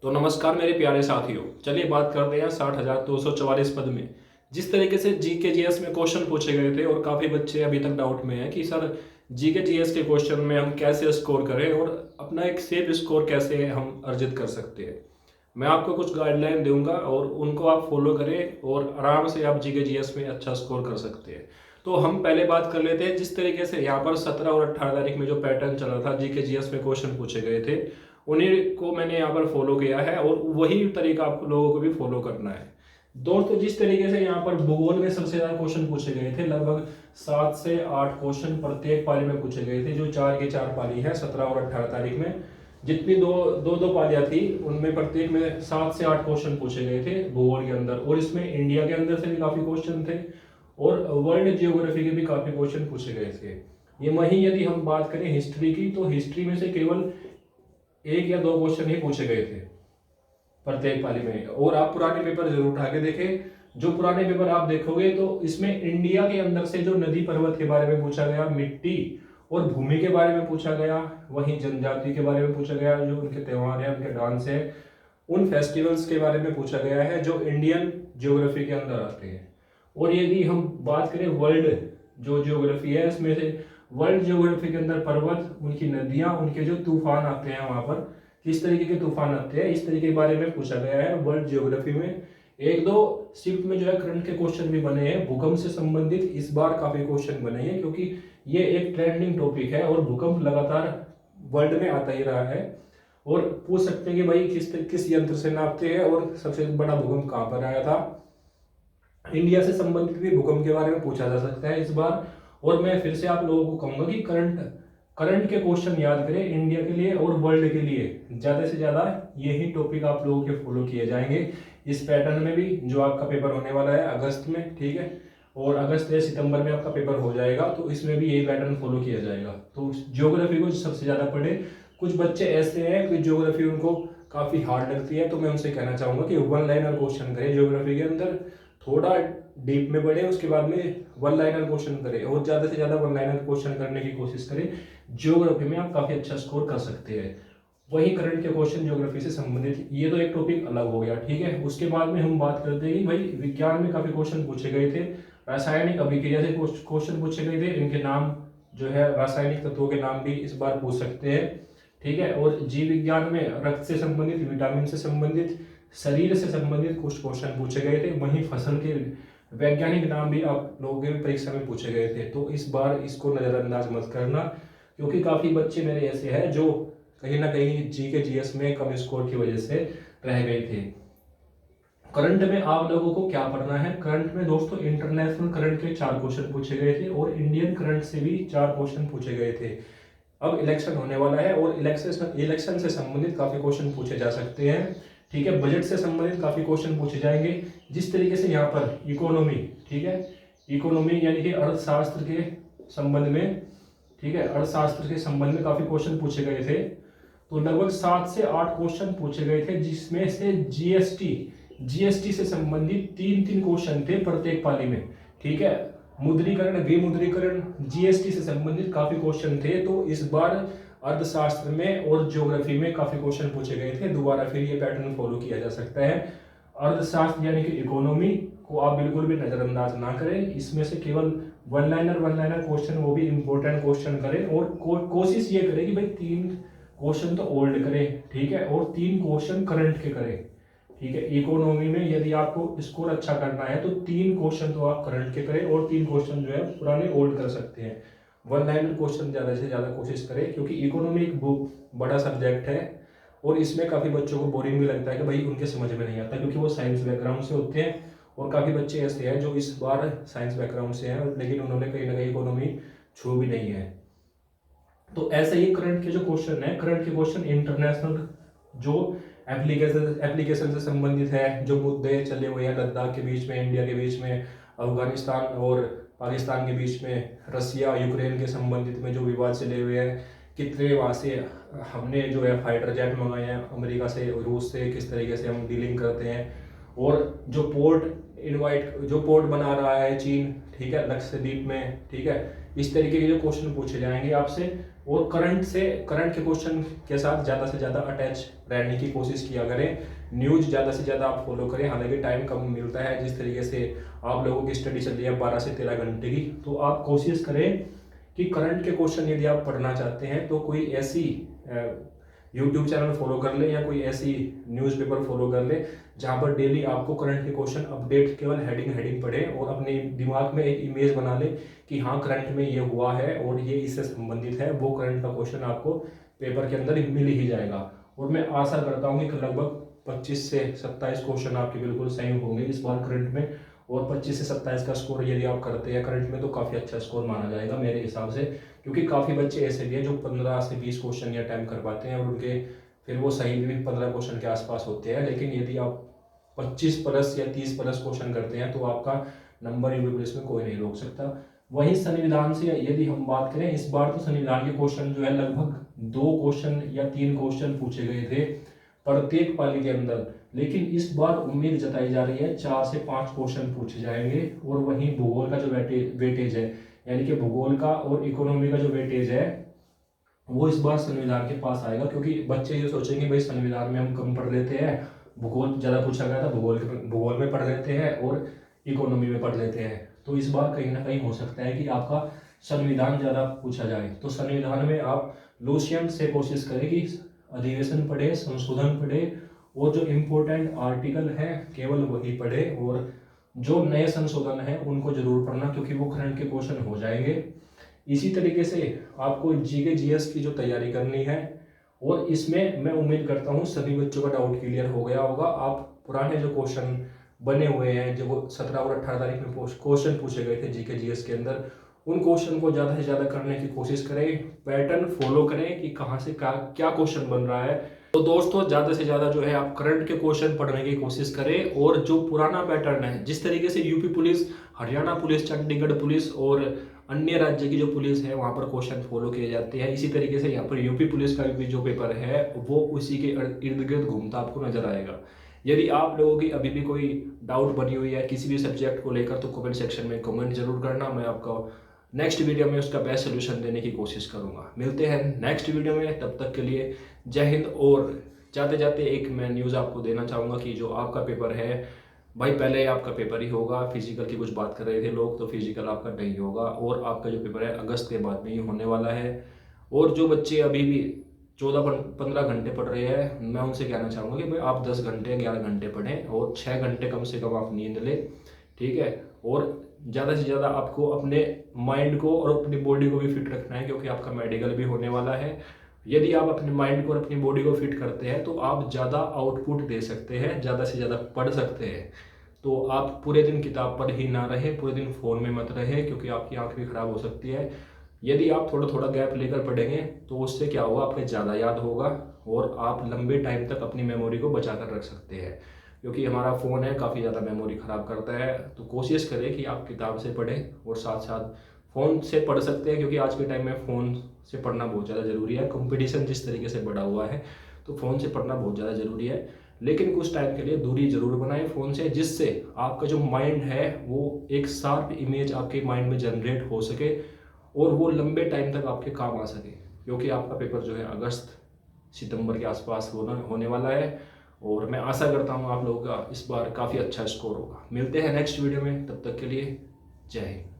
तो नमस्कार मेरे प्यारे साथियों। चलिए बात करते हैं 60,244 पद में जिस तरीके से जीके जीएस में क्वेश्चन पूछे गए थे और काफ़ी बच्चे अभी तक डाउट में हैं कि सर जीके जीएस के क्वेश्चन में हम कैसे स्कोर करें और अपना एक सेफ स्कोर कैसे हम अर्जित कर सकते हैं। मैं आपको कुछ गाइडलाइन दूंगा और उनको आप फॉलो करें और आराम से आप जीके जीएस में अच्छा स्कोर कर सकते हैं। तो हम पहले बात कर लेते हैं जिस तरीके से यहाँ पर 17 और 18 तारीख में जो पैटर्न चला था जीके जीएस में क्वेश्चन पूछे गए थे उन्हीं को मैंने यहाँ पर फॉलो किया है और वही तरीका आप लोगों को भी फॉलो करना है। दोस्तों जिस तरीके से यहाँ पर भूगोल में सबसे ज्यादा क्वेश्चन पूछे गए थे, लगभग 7 से 8 क्वेश्चन प्रत्येक पाली में पूछे गए थे, जो 4 की 4 पाली है 17 और 18 तारीख में जितनी दो पालियां थी उनमें प्रत्येक में 7 से 8 क्वेश्चन पूछे गए थे भूगोल के अंदर, और इसमें इंडिया के अंदर से भी काफी क्वेश्चन थे और वर्ल्ड जियोग्राफी के भी काफी क्वेश्चन पूछे गए थे। ये वहीं यदि हम बात करें हिस्ट्री की तो हिस्ट्री में से केवल 1 या 2 क्वेश्चन ही पूछे गए थे प्रत्येक पाली में। और आप पुराने पेपर जरूर उठा के देखें, जो पुराने पेपर आप देखोगे तो इसमें इंडिया के अंदर से जो नदी पर्वत के बारे में पूछा गया, मिट्टी और भूमि के बारे में पूछा गया, वहीं जनजाति के बारे में पूछा गया, जो उनके त्योहार है, उनके डांस है, उन फेस्टिवल्स के बारे में पूछा गया है जो इंडियन ज्योग्राफी के अंदर आते हैं। और यदि हम बात करें वर्ल्ड जो ज्योग्राफी है इसमें से वर्ल्ड ज्योग्राफी के अंदर पर्वत, उनकी नदियां, उनके जो तूफान आते हैं वहां पर किस तरीके के तूफान आते हैं, इस तरीके के बारे में पूछा गया है वर्ल्ड ज्योग्राफी में। 1-2 शिफ्ट में जो है करंट के क्वेश्चन भी बने हैं भूकंप से संबंधित, इस बार काफी क्वेश्चन बने हैं क्योंकि ये एक ट्रेंडिंग टॉपिक है और भूकंप लगातार वर्ल्ड में आता ही रहा है। और पूछ सकते हैं कि भाई किस किस यंत्र से नापते हैं और सबसे बड़ा भूकंप कहाँ पर आया था। इंडिया से संबंधित भी भूकंप के बारे में पूछा जा सकता है इस बार। और मैं फिर से आप लोगों को कहूंगा कि करंट करंट के क्वेश्चन याद करें इंडिया के लिए और वर्ल्ड के लिए, ज्यादा से ज्यादा यही टॉपिक आप लोगों के फॉलो किए जाएंगे इस पैटर्न में भी, जो आपका पेपर होने वाला है अगस्त में, ठीक है, और अगस्त या सितंबर में आपका पेपर हो जाएगा तो इसमें भी यही पैटर्न फॉलो किया जाएगा। तो ज्योग्राफी को सबसे ज्यादा पढ़े। कुछ बच्चे ऐसे हैं कि ज्योग्राफी उनको काफी हार्ड लगती है, तो मैं उनसे कहना चाहूंगा कि वन लाइनर क्वेश्चन करें ज्योग्राफी के अंदर, थोड़ा डीप में बढ़े, उसके बाद में वन लाइनर क्वेश्चन करें और ज्यादा से ज्यादा वन लाइनर क्वेश्चन करने की कोशिश करें। ज्योग्राफी में आप काफी अच्छा स्कोर कर सकते हैं। वही करंट के क्वेश्चन ज्योग्राफी से संबंधित, ये तो एक टॉपिक अलग हो गया, ठीक है। उसके बाद में हम बात करते हैं कि भाई विज्ञान में काफी क्वेश्चन पूछे गए थे, रासायनिक अभिक्रिया से क्वेश्चन पूछे गए थे, इनके नाम जो है रासायनिक तत्वों के नाम भी इस बार पूछ सकते हैं, ठीक है। और जीव विज्ञान में रक्त से संबंधित, विटामिन से संबंधित, शरीर से संबंधित कुछ क्वेश्चन पूछे गए थे। वहीं फसल के वैज्ञानिक नाम भी आप लोगों के परीक्षा में पूछे गए थे, तो इस बार इसको नजरअंदाज मत करना क्योंकि काफी बच्चे मेरे ऐसे हैं जो कहीं ना कहीं जी के जीएस में कम स्कोर की वजह से रह गए थे। करंट में आप लोगों को क्या पढ़ना है, करंट में दोस्तों इंटरनेशनल करंट के 4 क्वेश्चन पूछे गए थे और इंडियन करंट से भी 4 क्वेश्चन पूछे गए थे। अब इलेक्शन होने वाला है और इलेक्शन से संबंधित काफी क्वेश्चन पूछे जा सकते हैं, ठीक है। बजट से संबंधित काफी क्वेश्चन पूछे जाएंगे। जिस तरीके से यहाँ पर इकोनॉमी, ठीक है, इकोनॉमी यानी कि अर्थशास्त्र के संबंध में, ठीक है, अर्थशास्त्र के संबंध में काफी क्वेश्चन पूछे गए थे। तो लगभग 7 से 8 क्वेश्चन पूछे गए थे जिसमें से जीएसटी से संबंधित 3-3 क्वेश्चन थे प्रत्येक पाली में, ठीक है। मुद्रीकरण, विमुद्रीकरण, जीएसटी से संबंधित काफी क्वेश्चन थे। तो इस बार अर्थशास्त्र में और ज्योग्राफी में काफी क्वेश्चन पूछे गए थे। दोबारा फिर ये पैटर्न फॉलो किया जा सकता है। अर्थशास्त्र यानी कि इकोनॉमी को आप बिल्कुल भी नजरअंदाज ना करें, इसमें से केवल वन लाइनर क्वेश्चन, वो भी इंपॉर्टेंट क्वेश्चन करें और कोशिश ये करें कि भाई 3 क्वेश्चन तो ओल्ड करें, ठीक है, और 3 क्वेश्चन करंट के करें, ठीक है। इकोनॉमी में यदि आपको स्कोर अच्छा करना है तो 3 क्वेश्चन तो आप करंट के करें और 3 क्वेश्चन जो है पुराने ओल्ड कर सकते हैं। वन लाइनर क्वेश्चन ज्यादा से ज्यादा कोशिश करें क्योंकि इकोनॉमी एक बड़ा सब्जेक्ट है और इसमें काफी बच्चों को बोरिंग भी लगता है कि भाई उनके समझ में नहीं आता क्योंकि वो साइंस बैकग्राउंड से होते हैं। और काफी बच्चे ऐसे हैं जो इस बार साइंस बैकग्राउंड से हैं लेकिन उन्होंने कहीं ना कहीं इकोनॉमी छू भी नहीं है। तो ऐसे ही करंट के जो क्वेश्चन है, करंट के क्वेश्चन इंटरनेशनल जो एप्लीकेशन से संबंधित है, जो मुद्दे चले हुए हैं लद्दाख के बीच में, इंडिया के बीच में, अफगानिस्तान और पाकिस्तान के बीच में, रसिया यूक्रेन के संबंधित में जो विवाद चले हुए हैं, कितने वहाँ से हमने जो है फाइटर जेट मंगाए हैं अमेरिका से, रूस से, किस तरीके से हम डीलिंग करते हैं, और जो पोर्ट बना रहा है चीन, ठीक है, लक्षद्वीप में, ठीक है, इस तरीके के जो क्वेश्चन पूछे जाएंगे आपसे। और करंट के क्वेश्चन के साथ ज़्यादा से ज़्यादा अटैच रहने की कोशिश किया करें। न्यूज़ ज़्यादा से ज़्यादा आप फॉलो करें, हालांकि टाइम कम मिलता है। जिस तरीके से आप लोगों की स्टडी चल रही है 12 से 13 घंटे की, तो आप कोशिश करें कि करंट के क्वेश्चन यदि आप पढ़ना चाहते हैं तो कोई ऐसी यूट्यूब चैनल फॉलो कर ले या कोई ऐसी न्यूज़पेपर फॉलो कर ले जहाँ पर डेली आपको करंट के क्वेश्चन अपडेट केवल हेडिंग पढ़े और अपने दिमाग में एक इमेज बना ले कि हाँ करंट में ये हुआ है और ये इससे संबंधित है। वो करंट का क्वेश्चन आपको पेपर के अंदर मिल ही जाएगा। और मैं आशा करता हूँ कि लगभग 25 से 27 क्वेश्चन आपके बिल्कुल सही होंगे इस बार करंट में। और 25 से 27 का स्कोर यदि आप करते हैं करंट में तो काफ़ी अच्छा स्कोर माना जाएगा मेरे हिसाब से, क्योंकि काफ़ी बच्चे ऐसे भी हैं जो 15 से 20 क्वेश्चन या अटैम्प्ट कर पाते हैं और उनके फिर वो सही भी 15 क्वेश्चन के आसपास होते हैं। लेकिन यदि आप 25 प्लस या 30 प्लस क्वेश्चन करते हैं तो आपका नंबर यूपी पुलिस में कोई नहीं रोक सकता। वहीं संविधान से यदि हम बात करें, इस बार तो संविधान के क्वेश्चन जो है लगभग 2 क्वेश्चन या 3 क्वेश्चन पूछे गए थे प्रत्येक पाली के अंदर। लेकिन इस बार उम्मीद जताई जा रही है 4 से 5 क्वेश्चन पूछे जाएंगे। और वहीं भूगोल का जो वेटेज है, यानी कि भूगोल का और इकोनॉमी का जो वेटेज है वो इस बार संविधान के पास आएगा। क्योंकि बच्चे ये सोचेंगे भाई संविधान में हम कम पढ़ लेते हैं, भूगोल ज़्यादा पूछा गया था, भूगोल में पढ़ लेते हैं और इकोनॉमी में पढ़ लेते हैं। तो इस बार कहीं ना कहीं हो सकता है कि आपका संविधान ज़्यादा पूछा जाए। तो संविधान में आप लूसियन से कोशिश करें कि अधिवेशन पढ़े, संशोधन पढ़े और जो इम्पोर्टेंट आर्टिकल है केवल वही पढ़े। और जो नए संशोधन है उनको जरूर पढ़ना, क्योंकि वो करंट के क्वेश्चन हो जाएंगे। इसी तरीके से आपको जीके जीएस की जो तैयारी करनी है, और इसमें मैं उम्मीद करता हूँ सभी बच्चों का डाउट क्लियर हो गया होगा। आप पुराने जो क्वेश्चन बने हुए हैं, जो वो 17 और 18 तारीख में क्वेश्चन पूछे गए थे जीके जीएस के अंदर, उन क्वेश्चन को ज़्यादा से ज़्यादा करने की कोशिश करें, पैटर्न फॉलो करें कि कहाँ से क्या क्वेश्चन बन रहा है। तो दोस्तों ज़्यादा से ज़्यादा जो है आप करंट के क्वेश्चन पढ़ने की कोशिश करें। और जो पुराना पैटर्न है, जिस तरीके से UP police, Haryana police, Chandigarh police और अन्य राज्य की जो पुलिस है वहाँ पर क्वेश्चन फॉलो किए जाते हैं, इसी तरीके से यहाँ पर यूपी पुलिस का भी जो पेपर है वो उसी के इर्द गिर्द घूमता आपको नजर आएगा। यदि आप लोगों की अभी भी कोई डाउट बनी हुई है किसी भी सब्जेक्ट को लेकर तो कमेंट सेक्शन में कमेंट जरूर करना। मैं आपको नेक्स्ट वीडियो में उसका बेस्ट सोल्यूशन देने की कोशिश करूंगा। मिलते हैं नेक्स्ट वीडियो में, तब तक के लिए जय हिंद। और जाते जाते एक मैं न्यूज़ आपको देना चाहूँगा कि जो आपका पेपर है भाई, पहले आपका पेपर ही होगा। फिजिकल की कुछ बात कर रहे थे लोग, तो फिजिकल आपका नहीं होगा और आपका जो पेपर है अगस्त के बाद में ही होने वाला है। और जो बच्चे अभी भी 14-15 घंटे पढ़ रहे हैं, मैं उनसे कहना चाहूँगा कि भाई आप 10 घंटे 11 घंटे पढ़ें और 6 घंटे कम से कम आप नींद लें, ठीक है। और ज़्यादा से ज़्यादा आपको अपने माइंड को और अपनी बॉडी को भी फिट रखना है, क्योंकि आपका मेडिकल भी होने वाला है। यदि आप अपने माइंड को और अपनी बॉडी को फिट करते हैं तो आप ज़्यादा आउटपुट दे सकते हैं, ज़्यादा से ज़्यादा पढ़ सकते हैं। तो आप पूरे दिन किताब पर ही ना रहे, पूरे दिन फ़ोन में मत रहे, क्योंकि आपकी आँख भी ख़राब हो सकती है। यदि आप थोड़ा थोड़ा गैप लेकर पढ़ेंगे तो उससे क्या होगा, आपके ज़्यादा याद होगा और आप लंबे टाइम तक अपनी मेमोरी को बचा कर रख सकते हैं। क्योंकि हमारा फ़ोन है काफ़ी ज़्यादा मेमोरी ख़राब करता है। तो कोशिश करें कि आप किताब से पढ़ें और साथ साथ फ़ोन से पढ़ सकते हैं, क्योंकि आज के टाइम में फ़ोन से पढ़ना बहुत ज़्यादा ज़रूरी है। कंपटीशन जिस तरीके से बढ़ा हुआ है तो फ़ोन से पढ़ना बहुत ज़्यादा ज़रूरी है। लेकिन कुछ टाइम के लिए दूरी ज़रूर बनाएं फ़ोन से, जिससे आपका जो माइंड है वो एक शार्प इमेज आपके माइंड में जनरेट हो सके और वो लंबे टाइम तक आपके काम आ सके। क्योंकि आपका पेपर जो है अगस्त सितंबर के आसपास होने वाला है और मैं आशा करता हूँ आप लोगों का इस बार काफ़ी अच्छा स्कोर होगा। मिलते हैं नेक्स्ट वीडियो में, तब तक के लिए जय हिंद।